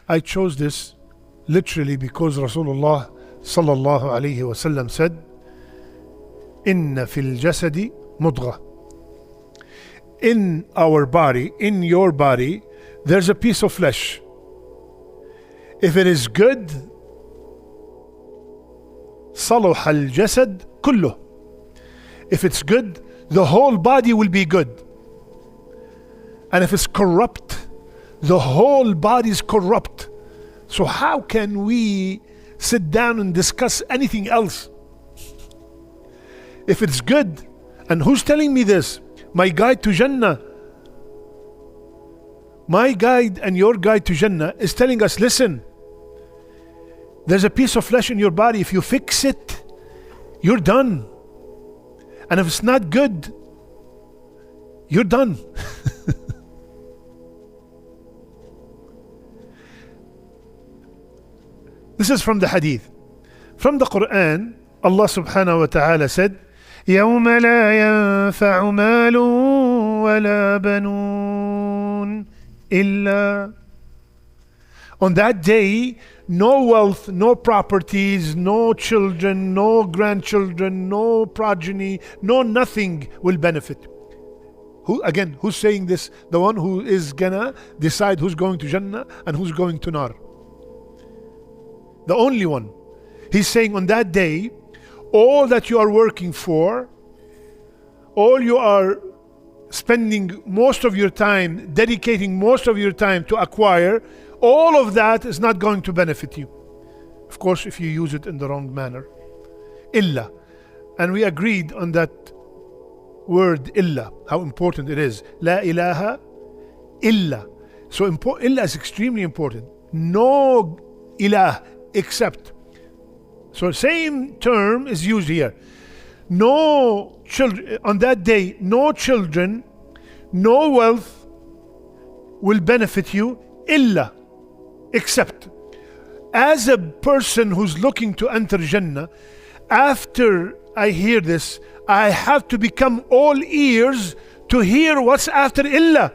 I chose this literally because Rasulullah sallallahu alayhi wasallam said, "Inna fil jasadi mudghah." In our body, in your body, there's a piece of flesh. If it is good, صلح الجسد كله. If it's good, the whole body will be good. And if it's corrupt, the whole body is corrupt. So how can we sit down and discuss anything else? If it's good, and who's telling me this? My guide to Jannah. My guide and your guide to Jannah is telling us, listen, there's a piece of flesh in your body. If you fix it, you're done. And if it's not good, you're done. This is from the hadith. From the Qur'an, Allah subhanahu wa ta'ala said, يَوْمَ لَا يَنْفَعُ مَالٌ وَلَا بَنُونَ إِلَّا. On that day, no wealth, no properties, no children, no grandchildren, no progeny, no nothing will benefit. Who's saying this? The one who is gonna decide who's going to Jannah and who's going to Nar. The only one. He's saying on that day, all that you are working for, all you are spending most of your time, dedicating most of your time to acquire, all of that is not going to benefit you. Of course, if you use it in the wrong manner. Illa. And we agreed on that word illa, how important it is. La ilaha illa. So illa is extremely important. No ilah except. So same term is used here. No children, on that day, no children, no wealth will benefit you, illa, except. As a person who's looking to enter Jannah, after I hear this, I have to become all ears to hear what's after illa.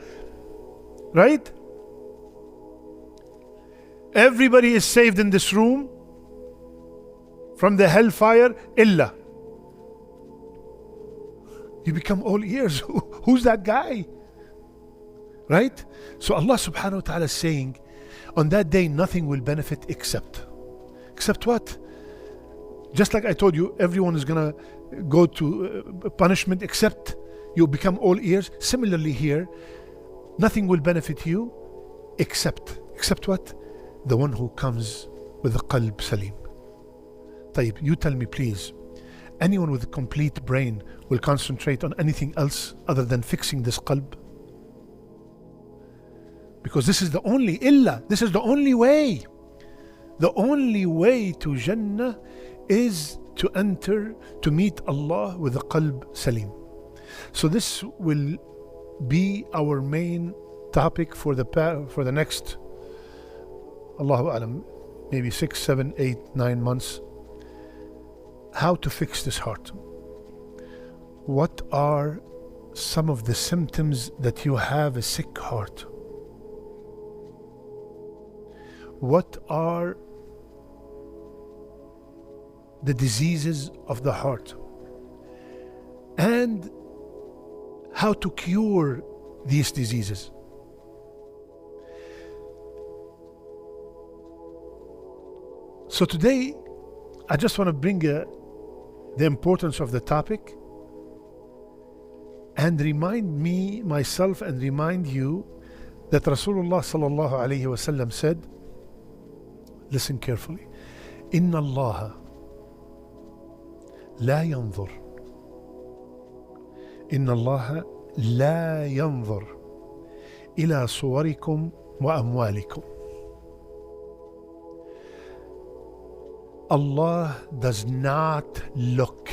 Right? Everybody is saved in this room from the hellfire, illa. You become all ears. Who's that guy? Right? So Allah subhanahu wa ta'ala is saying, on that day nothing will benefit except. Except what? Just like I told you, everyone is gonna go to punishment except you become all ears. Similarly here, nothing will benefit you except what? The one who comes with the qalb salim. طيب, you tell me please, anyone with a complete brain will concentrate on anything else other than fixing this qalb? Because this is the only illa, this is the only way. The only way to Jannah is to enter, to meet Allah with a qalb salim. So this will be our main topic for the next, Allahu Alam, maybe 6, 7, 8, 9 months. How to fix this heart. What are some of the symptoms that you have a sick heart? What are the diseases of the heart? And how to cure these diseases. So today, I just want to bring the importance of the topic and remind myself and remind you that Rasulullah sallallahu alayhi wasallam said, listen carefully, Inna Allah la yanzur. Inna Allah la yanzur ila suwarikum wa amwalikum. Allah does not look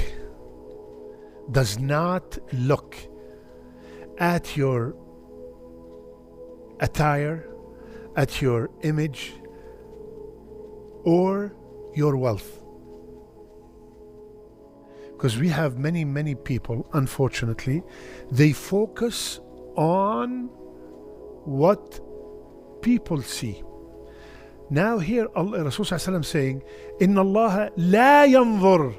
at your attire, at your image, or your wealth. Because we have many people, unfortunately, they focus on what people see. Now here Rasul sallallahu saying, Inna Allah la yanzur.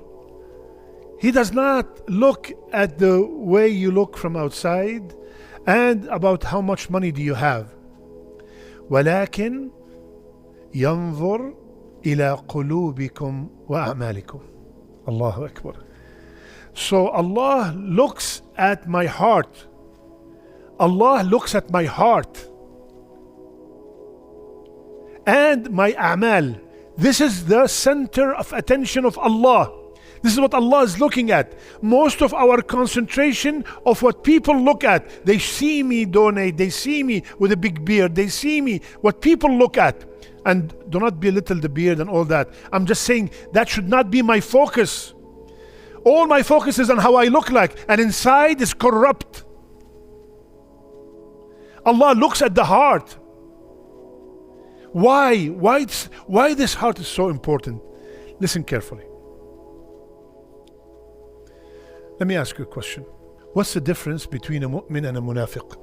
He does not look at the way you look from outside and about how much money do you have. ولكن ينظر إلى قلوبكم وأعمالكم. Allahu Akbar. So Allah looks at my heart. Allah looks at my heart and my a'mal. This is the center of attention of Allah. This is what Allah is looking at. Most of our concentration of what people look at, they see me donate, they see me with a big beard, they see me, what people look at. And do not belittle the beard and all that. I'm just saying that should not be my focus. All my focus is on how I look like, and inside is corrupt. Allah looks at the heart. Why? Why this heart is so important? Listen carefully. Let me ask you a question. What's the difference between a mu'min and a munafiq?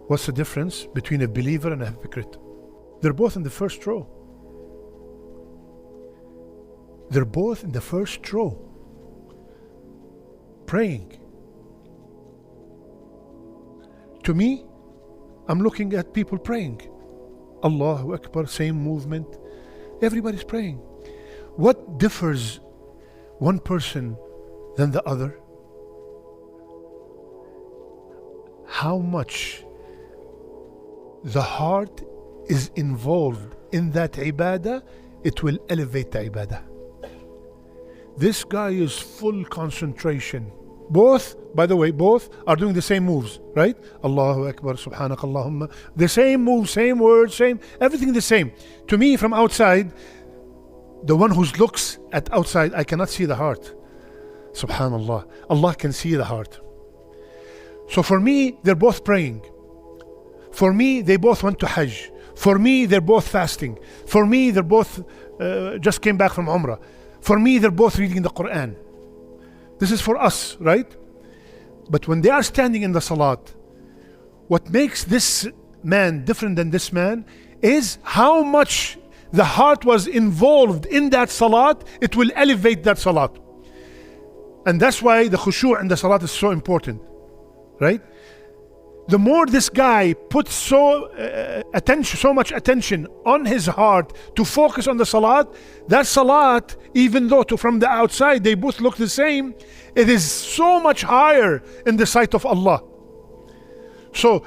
What's the difference between a believer and a hypocrite? They're both in the first row. They're both in the first row, praying. To me, I'm looking at people praying. Allahu Akbar, same movement. Everybody's praying. What differs one person than the other? How much the heart is involved in that ibadah, it will elevate the ibadah. This guy is full concentration. Both, by the way, both are doing the same moves, right? Allahu Akbar, Subhanak Allahumma. The same moves, same words, same, everything the same. To me, from outside, the one who looks at outside, I cannot see the heart. Subhanallah. Allah can see the heart. So for me, they're both praying. For me, they both went to Hajj. For me, they're both fasting. For me, they're both just came back from Umrah. For me, they're both reading the Qur'an. This is for us, right? But when they are standing in the salat, what makes this man different than this man is how much the heart was involved in that salat. It will elevate that salat. And that's why the khushu' in the salat is so important, right? The more this guy puts so much attention on his heart to focus on the salat, that salat, even though from the outside they both look the same, it is so much higher in the sight of Allah. So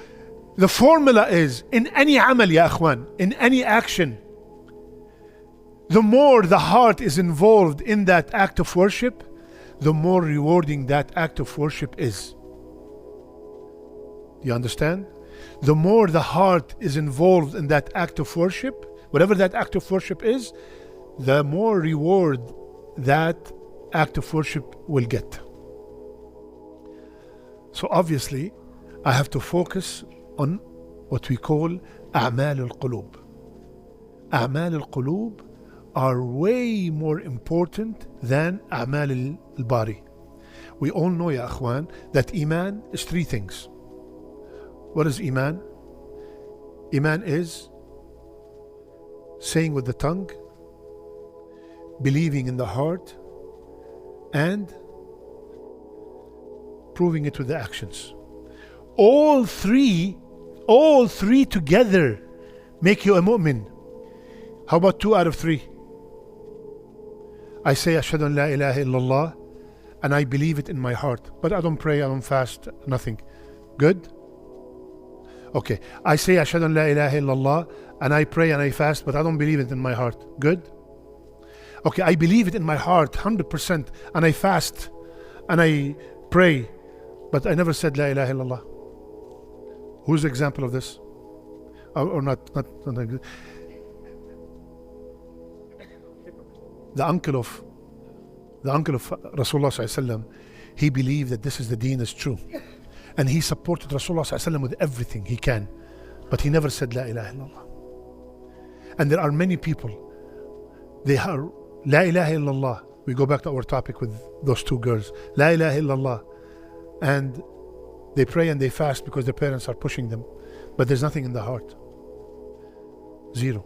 the formula is, in any amal, ya akhwan, in any action, the more the heart is involved in that act of worship, the more rewarding that act of worship is. You understand? The more the heart is involved in that act of worship, whatever that act of worship is, the more reward that act of worship will get. So obviously, I have to focus on what we call a'mal al-qulub. A'mal al-qulub are way more important than a'mal al-bari. We all know, ya akhwan, that iman is three things. What is Iman? Iman is saying with the tongue, believing in the heart, and proving it with the actions. All three together make you a mu'min. How about 2 out of 3? I say Ashhadu an la ilaha illallah and I believe it in my heart, but I don't pray, I don't fast, nothing. Good? Okay, I say Ashhadu an la ilaha illallah and I pray and I fast, but I don't believe it in my heart. Good? Okay, I believe it in my heart 100% and I fast and I pray, but I never said la ilaha illallah. Who's the example of this? Or not the uncle of Rasulullah sallallahu alaihi wasallam, he believed that this is the deen is true. And he supported Rasulullah ﷺ with everything he can. But he never said La ilaha illallah. And there are many people, they are La ilaha illallah. We go back to our topic with those 2 girls. La ilaha illallah. And they pray and they fast because their parents are pushing them. But there's nothing in the heart. Zero.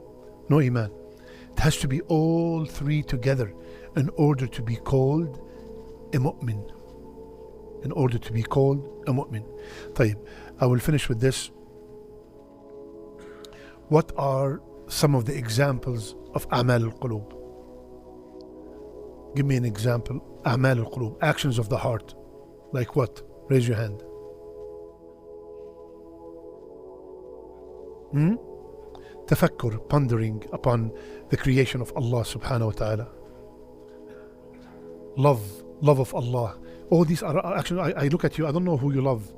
No iman. It has to be all three together in order to be called a mu'min. In order to be called a mu'min. طيب, I will finish with this. What are some of the examples of أعمال القلوب? Give me an example. أعمال القلوب, actions of the heart. Like what? Raise your hand. تفكر, pondering upon the creation of Allah subhanahu wa ta'ala. Love of Allah. All these are actions. I look at you, I don't know who you love,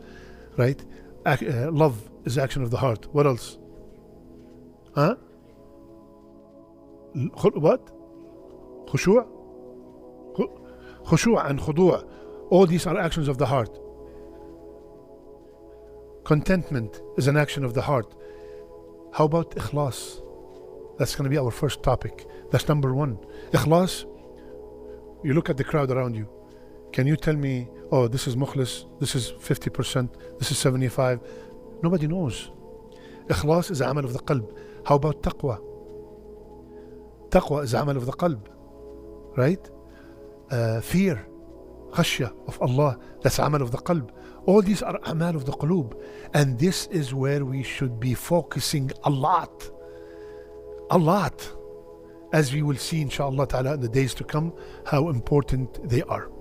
right? Love is action of the heart. What else? Huh? What? خشوع? خشوع and خضوع. All these are actions of the heart. Contentment is an action of the heart. How about ikhlas? That's going to be our first topic. That's number one. Ikhlas, you look at the crowd around you. Can you tell me, oh, this is mukhlis, this is 50%, this is 75%? Nobody knows. Ikhlas is amal of the qalb. How about taqwa? Taqwa is amal of the qalb. Right? Fear, khashya of Allah, that's amal of the qalb. All these are amal of the qulub. And this is where we should be focusing a lot. A lot. As we will see inshallah ta'ala in the days to come, how important they are.